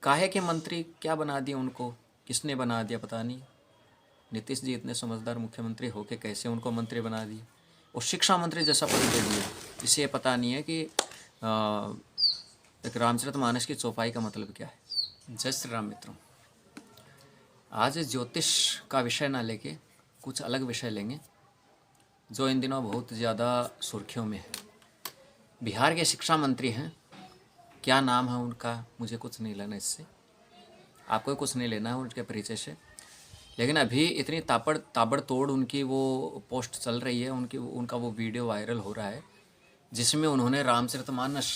काहे के मंत्री क्या बना दिया उनको, किसने बना दिया पता नहीं। नीतीश जी इतने समझदार मुख्यमंत्री होके कैसे उनको मंत्री बना दिए और शिक्षा मंत्री जैसा पद दे दिया। इसे ये पता नहीं है कि एक रामचरितमानस की चौपाई का मतलब क्या है। जय श्री राम मित्रों, आज ज्योतिष का विषय ना लेके कुछ अलग विषय लेंगे जो इन दिनों बहुत ज़्यादा सुर्खियों में है। बिहार के शिक्षा मंत्री हैं, क्या नाम है उनका मुझे कुछ नहीं लेना, इससे आपको कुछ नहीं लेना है उनके परिचय से। लेकिन अभी इतनी ताबड़तोड़ उनकी वो पोस्ट चल रही है, उनका वो वीडियो वायरल हो रहा है जिसमें उन्होंने रामचरितमानस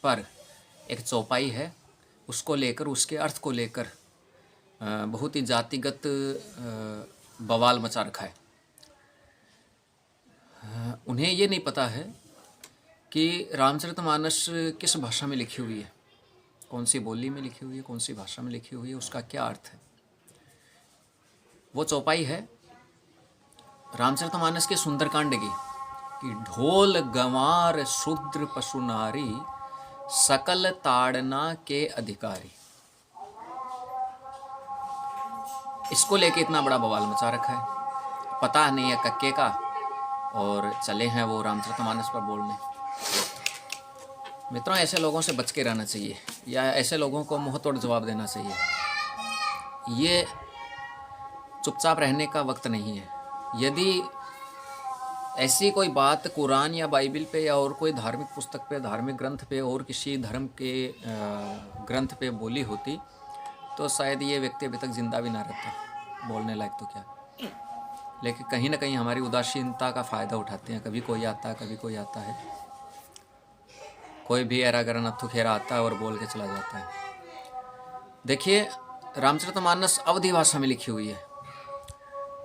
पर एक चौपाई है उसको लेकर, उसके अर्थ को लेकर बहुत ही जातिगत बवाल मचा रखा है। उन्हें ये नहीं पता है कि रामचरितमानस किस भाषा में लिखी हुई है, कौन सी बोली में लिखी हुई है, कौन सी भाषा में लिखी हुई है, उसका क्या अर्थ है। वो चौपाई है रामचरितमानस के सुंदरकांड की कि ढोल गंवार शूद्र पशु नारी सकल ताड़ना के अधिकारी। इसको लेके इतना बड़ा बवाल मचा रखा है, पता नहीं है कक्के का, और चले हैं वो रामचरितमानस पर बोलने। मित्रों, ऐसे लोगों से बच के रहना चाहिए या ऐसे लोगों को मुंह तोड़ जवाब देना चाहिए। ये चुपचाप रहने का वक्त नहीं है। यदि ऐसी कोई बात कुरान या बाइबिल पे या और कोई धार्मिक पुस्तक पे, धार्मिक ग्रंथ पे और किसी धर्म के ग्रंथ पे बोली होती तो शायद ये व्यक्ति अभी तक जिंदा भी ना रहता, बोलने लायक तो क्या। लेकिन कहीं ना कहीं हमारी उदासीनता का फ़ायदा उठाते हैं। कभी कोई आता है, कभी कोई आता है, कोई भी एरा गरा नत्थु खेरा आता है और बोल के चला जाता है। देखिए, रामचरितमानस अवधी भाषा में लिखी हुई है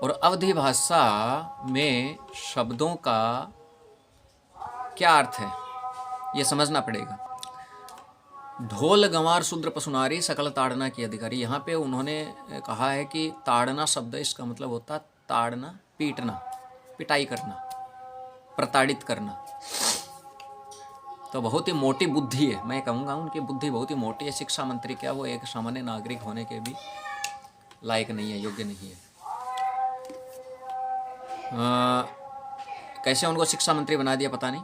और अवधी भाषा में शब्दों का क्या अर्थ है ये समझना पड़ेगा। ढोल गंवार शूद्र पशुनारी सकल ताड़ना की अधिकारी, यहाँ पे उन्होंने कहा है कि ताड़ना शब्द, इसका मतलब होता है ताड़ना, पीटना, पिटाई करना, प्रताड़ित करना। तो बहुत ही मोटी बुद्धि है, मैं कहूँगा उनकी बुद्धि बहुत ही मोटी है। शिक्षा मंत्री क्या, वो एक सामान्य नागरिक होने के भी लायक नहीं है, योग्य नहीं है। कैसे उनको शिक्षा मंत्री बना दिया पता नहीं।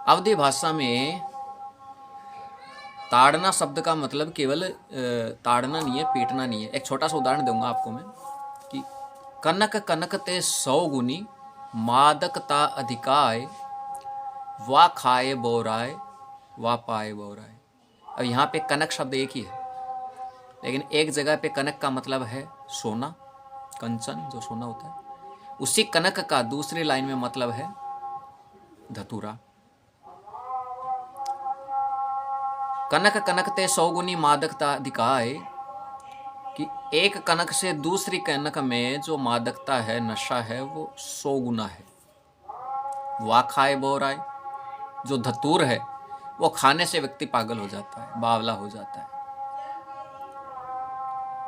अवधी भाषा में ताड़ना शब्द का मतलब केवल ताड़ना नहीं है, पीटना नहीं है। एक छोटा सा उदाहरण दूंगा आपको मैं कि कनक कनक ते 100 गुनी मादकता अधिकाय, वा खाए बोराय वा पाए बोराय। अब यहाँ पे कनक शब्द एक ही है, लेकिन एक जगह पे कनक का मतलब है सोना, कंचन जो सोना होता है। उसी कनक का दूसरी लाइन में मतलब है धतूरा। कनक कनक ते 100 गुनी मादकता अधिकाय, कि एक कनक से दूसरी कनक में जो मादकता है, नशा है, वो 100 गुना है। वा खाए बोराय, जो धतूर है वो खाने से व्यक्ति पागल हो जाता है, बावला हो जाता है,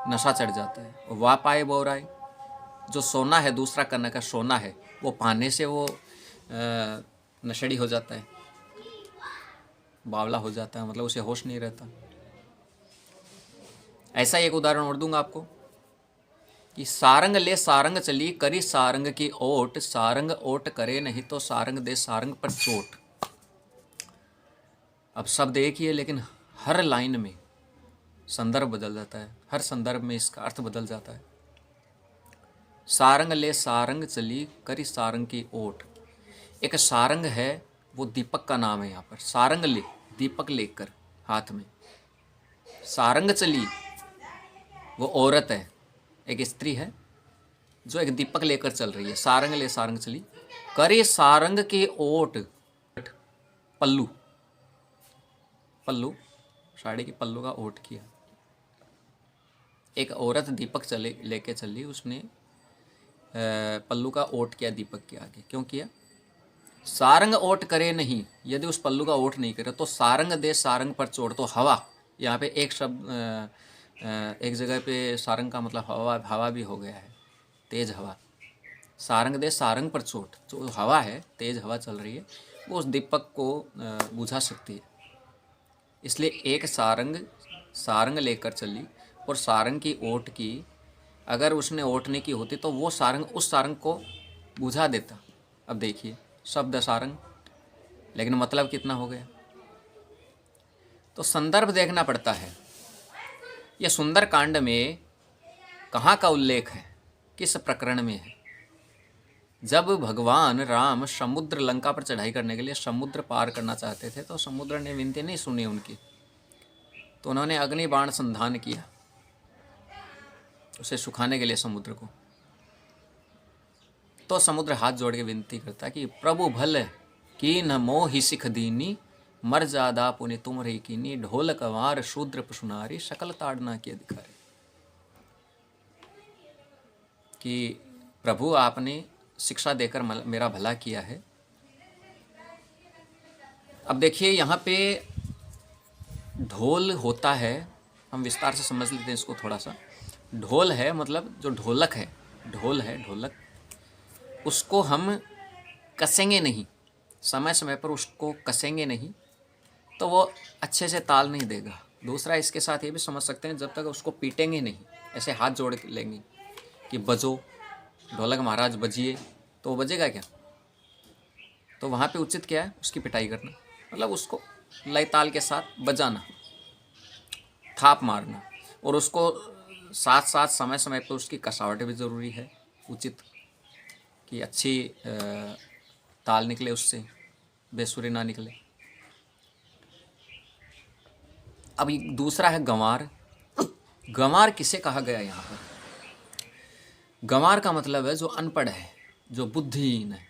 नशा चढ़ जाता है। वा पाए बोराय, जो सोना है, दूसरा कनक का सोना है, वो पाने से वो नशेड़ी हो जाता है, बावला हो जाता है, मतलब उसे होश नहीं रहता। ऐसा एक उदाहरण और दूंगा आपको कि सारंग ले सारंग चली करी सारंग की ओट, सारंग ओट करे नहीं तो सारंग दे सारंग पर चोट। अब शब्द एक ही है लेकिन हर लाइन में संदर्भ बदल जाता है, हर संदर्भ में इसका अर्थ बदल जाता है। सारंग ले सारंग चली करी सारंग की ओट। एक सारंग है, वो दीपक का नाम है। यहाँ पर सारंग ले, दीपक लेकर हाथ में। सारंग चली, वो औरत है, एक स्त्री है जो एक दीपक लेकर चल रही है। सारंग ले सारंग चली करे सारंग के ओट, पल्लू, पल्लू साड़ी की पल्लू का ओट किया। एक औरत दीपक चले लेके चली, उसने पल्लू का ओट किया दीपक के आगे। क्यों किया? सारंग ओट करे नहीं, यदि उस पल्लू का ओट नहीं करे तो सारंग दे सारंग पर चोट। तो हवा, यहाँ पे एक शब्द, एक जगह पे सारंग का मतलब हवा, हवा भी हो गया है, तेज हवा। सारंग दे सारंग पर चोट, जो हवा है, तेज हवा चल रही है, वो उस दीपक को बुझा सकती है। इसलिए एक सारंग सारंग लेकर चली, और सारंग की ओट की, अगर उसने ओटने की होती तो वो सारंग उस सारंग को बुझा देता। अब देखिए, शब्द सारंग, लेकिन मतलब कितना हो गया। तो संदर्भ देखना पड़ता है। यह सुंदर कांड में कहाँ का उल्लेख है, किस प्रकरण में है। जब भगवान राम समुद्र, लंका पर चढ़ाई करने के लिए समुद्र पार करना चाहते थे, तो समुद्र ने विनती नहीं सुनी उनकी, तो उन्होंने अग्नि बाण संधान किया उसे सुखाने के लिए समुद्र को। तो समुद्र हाथ जोड़ के विनती करता कि प्रभु भल की न मोहि सिख दीनी, मर जादा पुनि तुम रे कीनी, ढोल कवार शूद्र पशुनारी, सकल ताड़ना के अधिकारी। कि प्रभु आपने शिक्षा देकर मेरा भला किया है। अब देखिए यहाँ पे ढोल होता है, हम विस्तार से समझ लेते हैं इसको थोड़ा सा। ढोल है मतलब जो ढोलक है, ढोल है ढोलक, उसको हम कसेंगे नहीं, समय समय पर उसको कसेंगे नहीं तो वो अच्छे से ताल नहीं देगा। दूसरा, इसके साथ ये भी समझ सकते हैं, जब तक उसको पीटेंगे नहीं, ऐसे हाथ जोड़ लेंगे कि बजो ढोलक महाराज बजिए, तो वो बजेगा क्या। तो वहाँ पे उचित क्या है, उसकी पिटाई करना, मतलब उसको लय ताल के साथ बजाना, थाप मारना, और उसको साथ साथ समय समय पर उसकी कसावट भी ज़रूरी है, उचित, कि अच्छी ताल निकले उससे, बेसुरी ना निकले। अब दूसरा है गंवार। गंवार किसे कहा गया यहाँ पर? गंवार का मतलब है जो अनपढ़ है, जो बुद्धिहीन है,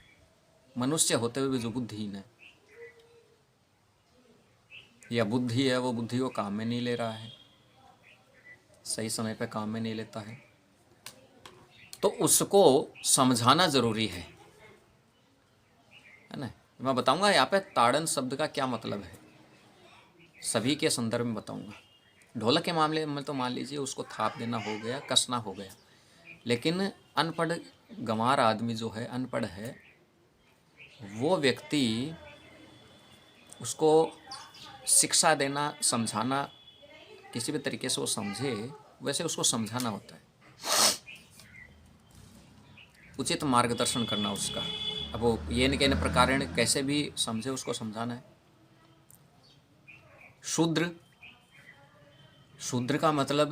मनुष्य होते हुए भी जो बुद्धिहीन है, या बुद्धि है वो बुद्धि को काम में नहीं ले रहा है, सही समय पे काम में नहीं लेता है, तो उसको समझाना जरूरी है ना। मैं बताऊंगा यहाँ पे ताड़न शब्द का क्या मतलब है, सभी के संदर्भ में बताऊंगा। ढोलक के मामले में तो मान लीजिए उसको थाप देना हो गया, कसना हो गया, लेकिन अनपढ़ गंवार आदमी जो है, अनपढ़ है, वो व्यक्ति, उसको शिक्षा देना, समझाना, किसी भी तरीके से वो समझे वैसे उसको समझाना होता है, उचित मार्गदर्शन करना उसका। अब वो ये न कहने प्रकार कैसे भी समझे उसको समझाना है। शूद्र, शूद्र का मतलब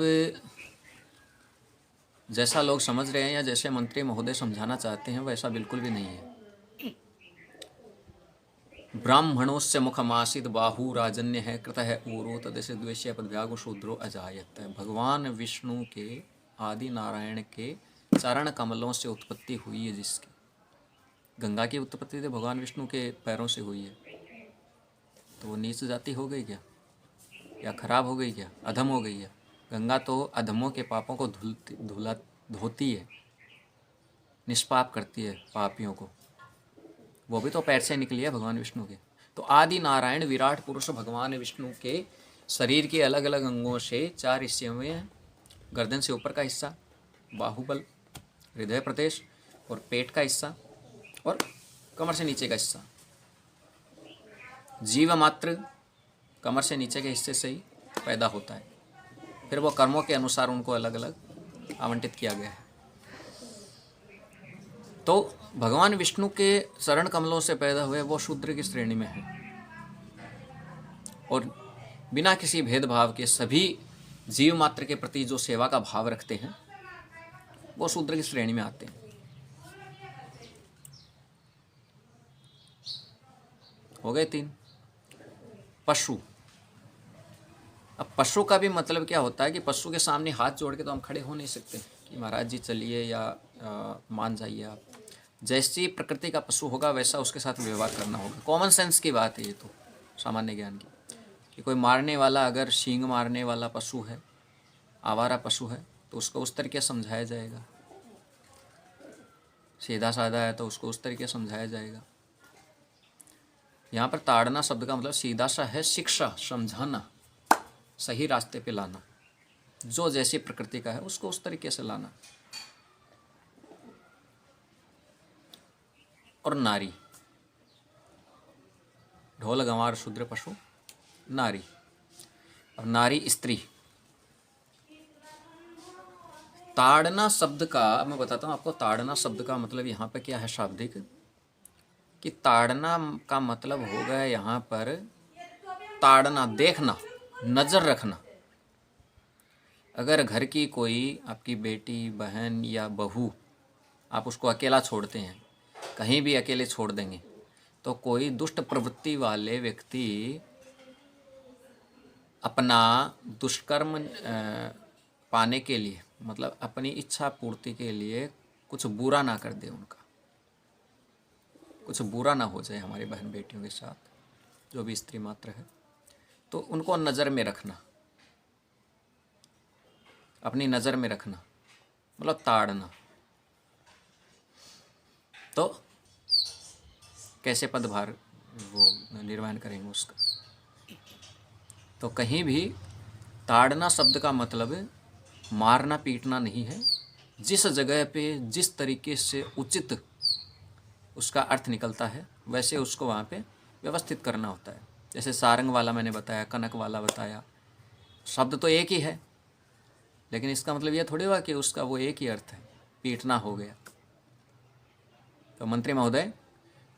जैसा लोग समझ रहे हैं या जैसे मंत्री महोदय समझाना चाहते हैं वैसा बिल्कुल भी नहीं है। ब्राह्मणोस्य मुखमासित बाहु राजन्य है, कृत है ऊरो तदेश द्वेष्य पदभ्यागो शूद्रो अजायत। भगवान विष्णु के, आदि नारायण के चरण कमलों से उत्पत्ति हुई है जिसकी, गंगा की उत्पत्ति तो भगवान विष्णु के पैरों से हुई है, तो वो नीच जाति हो गई क्या, या खराब हो गई क्या, अधम हो गई है। गंगा तो अधमों के पापों को धोती है, निष्पाप करती है पापियों को, वो भी तो पैर से निकली है भगवान विष्णु के। तो आदि नारायण विराट पुरुष भगवान विष्णु के शरीर के अलग अलग अंगों से 4 हिस्से हुए हैं। गर्दन से ऊपर का हिस्सा बाहुबल, हृदय प्रदेश, और पेट का हिस्सा, और कमर से नीचे का हिस्सा। जीव मात्र कमर से नीचे के हिस्से से ही पैदा होता है, फिर वो कर्मों के अनुसार उनको अलग अलग आवंटित किया गया है। तो भगवान विष्णु के चरण कमलों से पैदा हुए वो शूद्र की श्रेणी में है, और बिना किसी भेदभाव के सभी जीव मात्र के प्रति जो सेवा का भाव रखते हैं वो शूद्र की श्रेणी में आते हैं। हो गए 3। पशु। अब पशु का भी मतलब क्या होता है कि पशु के सामने हाथ जोड़ के तो हम खड़े हो नहीं सकते कि महाराज जी चलिए या मान जाइए आप। जैसी प्रकृति का पशु होगा वैसा उसके साथ व्यवहार करना होगा। कॉमन सेंस की बात है ये तो, सामान्य ज्ञान की, कि कोई मारने वाला अगर सींग मारने वाला पशु है, आवारा पशु है, तो उसको उस तरीके समझाया जाएगा। सीधा साधा है तो उसको उस तरीके समझाया जाएगा। यहाँ पर ताड़ना शब्द का मतलब सीधा सा है, शिक्षा, समझाना, सही रास्ते पे लाना, जो जैसी प्रकृति का है उसको उस तरीके से लाना। और नारी, ढोल गंवार शूद्र पशु, नारी। अब नारी स्त्री, ताड़ना शब्द का मैं बताता हूँ आपको। ताड़ना शब्द का मतलब यहाँ पे क्या है शाब्दिक, कि ताड़ना का मतलब हो गया यहाँ पर ताड़ना, देखना, नज़र रखना। अगर घर की कोई आपकी बेटी, बहन या बहू, आप उसको अकेला छोड़ते हैं, कहीं भी अकेले छोड़ देंगे, तो कोई दुष्ट प्रवृत्ति वाले व्यक्ति अपना दुष्कर्म पाने के लिए, मतलब अपनी इच्छा पूर्ति के लिए कुछ बुरा ना कर दे, उनका कुछ बुरा ना हो जाए हमारी बहन बेटियों के साथ, जो भी स्त्री मात्र है, तो उनको नज़र में रखना, अपनी नज़र में रखना, मतलब ताड़ना। तो कैसे पदभार वो निर्वहन करेंगे उसका। तो कहीं भी ताड़ना शब्द का मतलब मारना पीटना नहीं है। जिस जगह पे जिस तरीके से उचित उसका अर्थ निकलता है, वैसे उसको वहाँ पे व्यवस्थित करना होता है। जैसे सारंग वाला मैंने बताया, कनक वाला बताया, शब्द तो एक ही है, लेकिन इसका मतलब यह थोड़ी हुआ कि उसका वो एक ही अर्थ है, पीटना हो गया। तो मंत्री महोदय,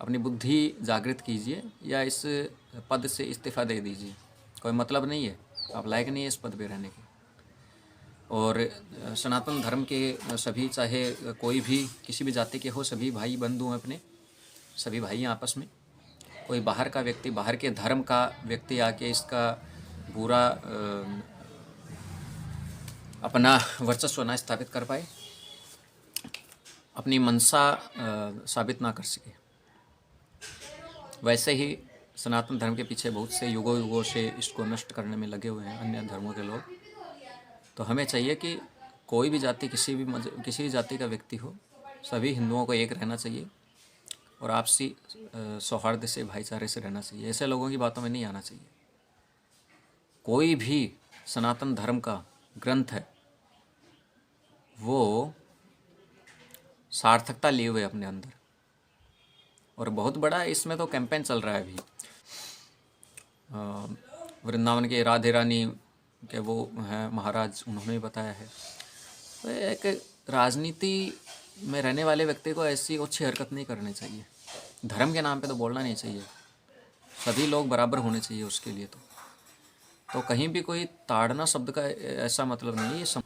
अपनी बुद्धि जागृत कीजिए या इस पद से इस्तीफा दे दीजिए। कोई मतलब नहीं है, आप लायक नहीं है इस पद पे रहने के। और सनातन धर्म के सभी, चाहे कोई भी किसी भी जाति के हो, सभी भाई बंधु हैं अपने, सभी भाई हैं आपस में। कोई बाहर का व्यक्ति, बाहर के धर्म का व्यक्ति आके इसका बुरा अपना वर्चस्व ना स्थापित कर पाए, अपनी मनसा साबित ना कर सके। वैसे ही सनातन धर्म के पीछे बहुत से युगों युगों से इसको नष्ट करने में लगे हुए हैं अन्य धर्मों के लोग। तो हमें चाहिए कि कोई भी जाति, किसी भी जाति का व्यक्ति हो, सभी हिंदुओं को एक रहना चाहिए और आपसी सौहार्द से, भाईचारे से रहना चाहिए। ऐसे लोगों की बातों में नहीं आना चाहिए। कोई भी सनातन धर्म का ग्रंथ है वो सार्थकता लिए हुए अपने अंदर, और बहुत बड़ा इसमें तो कैंपेन चल रहा है अभी। वृंदावन के राधे रानी के वो हैं महाराज, उन्होंने बताया है। तो एक राजनीति में रहने वाले व्यक्ति को ऐसी अच्छी हरकत नहीं करनी चाहिए। धर्म के नाम पे तो बोलना नहीं चाहिए, सभी लोग बराबर होने चाहिए उसके लिए। तो कहीं भी कोई ताड़ना शब्द का ऐसा मतलब नहीं है।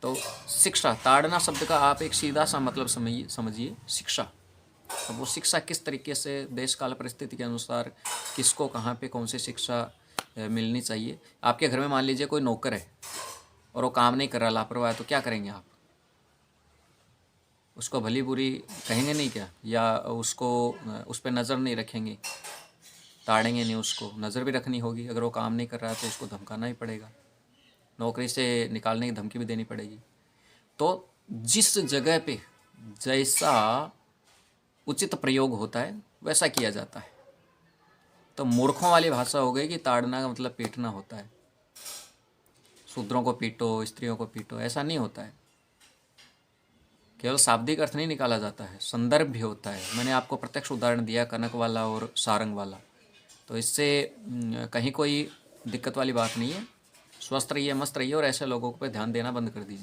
तो शिक्षा, ताड़ना शब्द का आप एक सीधा सा मतलब समझिए शिक्षा। अब वो शिक्षा किस तरीके से देश काल परिस्थिति के अनुसार किसको कहाँ पे कौन सी शिक्षा मिलनी चाहिए। आपके घर में मान लीजिए कोई नौकर है और वो काम नहीं कर रहा, लापरवाह है, तो क्या करेंगे आप? उसको भली बुरी कहेंगे नहीं क्या? या उसको उस पर नज़र नहीं रखेंगे, ताड़ेंगे नहीं? उसको नज़र भी रखनी होगी। अगर वो काम नहीं कर रहा है तो उसको धमकाना ही पड़ेगा, नौकरी से निकालने की धमकी भी देनी पड़ेगी। तो जिस जगह पे जैसा उचित प्रयोग होता है वैसा किया जाता है। तो मूर्खों वाली भाषा हो गई कि ताड़ना का मतलब पीटना होता है, शूद्रों को पीटो, स्त्रियों को पीटो, ऐसा नहीं होता है। केवल शाब्दिक अर्थ नहीं निकाला जाता है, संदर्भ भी होता है। मैंने आपको प्रत्यक्ष उदाहरण दिया कनक वाला और सारंग वाला, तो इससे कहीं कोई दिक्कत वाली बात नहीं है। स्वस्थ रहिए, मस्त रहिए और ऐसे लोगों पे ध्यान देना बंद कर दीजिए।